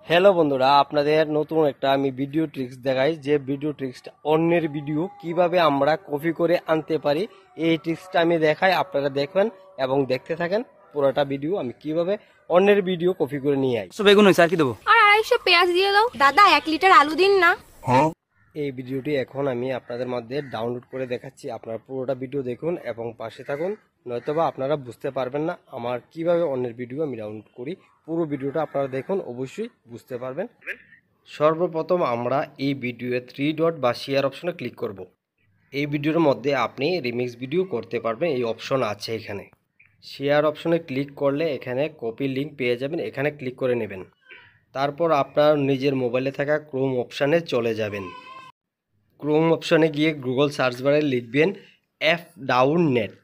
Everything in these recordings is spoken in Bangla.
হ্যালো বন্ধুরা, আপনাদের নতুন একটা আমি ভিডিও ট্রিক্স দেখাই। যে ভিডিও ট্রিক্সটা অন্যের ভিডিও কিভাবে আমরা কপি করে আনতে পারি, এই ট্রিক্সটা আমি দেখাই। আপনারা দেখবেন এবং দেখতে থাকেন পুরোটা ভিডিও আমি কিভাবে অন্যের ভিডিও কপি করে নিয়ে আই। বেগুন হয়েছে আর কি দেবো? আর 250 পেঁয়াজ দিয়ে দাও। দাদা 1 লিটার আলু দিন না। এই ভিডিওটি এখন আমি আপনাদের মধ্যে ডাউনলোড করে দেখাচ্ছি। আপনারা পুরোটা ভিডিও দেখুন এবং পাশে থাকুন, নয়তোবা আপনারা বুঝতে পারবেন না আমার কিভাবে অন্যের ভিডিও আমি ডাউনলোড করি। পুরো ভিডিওটা আপনারা দেখুন, অবশ্যই বুঝতে পারবেন। সর্বপ্রথম আমরা এই ভিডিওয়ে 3 ডট বা শেয়ার অপশনে ক্লিক করব। এই ভিডিওর মধ্যে আপনি রিমিক্স ভিডিও করতে পারবেন, এই অপশন আছে এখানে। শেয়ার অপশনে ক্লিক করলে এখানে কপি লিঙ্ক পেয়ে যাবেন, এখানে ক্লিক করে নেবেন। তারপর আপনার নিজের মোবাইলে থাকা ক্রোম অপশানে চলে যাবেন। ক্রোম অপশনে গিয়ে গুগল সার্চ বারে লিখবেন app down net.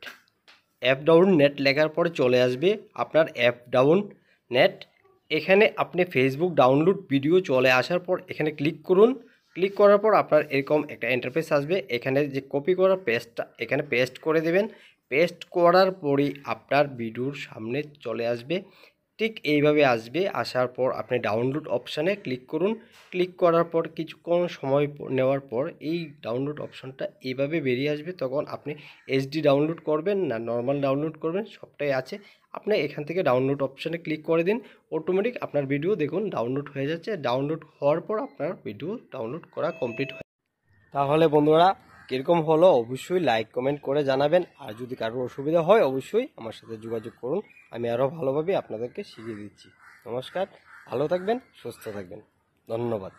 App down net লেখার পরে চলে আসবে আপনার অ্যাপ ডাউন নেট। এখানে আপনি ফেসবুক ডাউনলোড ভিডিও চলে আসার পর এখানে ক্লিক করুন। ক্লিক করার পর আপনার এরকম একটা ইন্টারফেস আসবে। এখানে যে কপি করা পেস্টটা এখানে পেস্ট করে দেবেন। পেস্ট করার পরই আপনার ভিডিওর সামনে চলে আসবে। ঠিক এইভাবে আসবে। আসার পর আপনি ডাউনলোড অপশানে ক্লিক করুন। ক্লিক করার পর কিছুক্ষণ সময় নেওয়ার পর এই ডাউনলোড অপশানটা এইভাবে বেরিয়ে আসবে। তখন আপনি এইচডি ডাউনলোড করবেন না নর্মাল ডাউনলোড করবেন, সবটাই আছে। আপনি এখান থেকে ডাউনলোড অপশানে ক্লিক করে দিন, অটোমেটিক আপনার ভিডিও দেখুন ডাউনলোড হয়ে যাচ্ছে। ডাউনলোড হওয়ার পর আপনার ভিডিও ডাউনলোড করা কমপ্লিট হয়। তাহলে বন্ধুরা কীরকম হলো অবশ্যই লাইক কমেন্ট করে জানাবেন। আর যদি কারোর অসুবিধা হয় অবশ্যই আমার সাথে যোগাযোগ করুন, আমি আরও ভালোভাবে আপনাদেরকে শিখিয়ে দিচ্ছি। নমস্কার, ভালো থাকবেন, সুস্থ থাকবেন, ধন্যবাদ।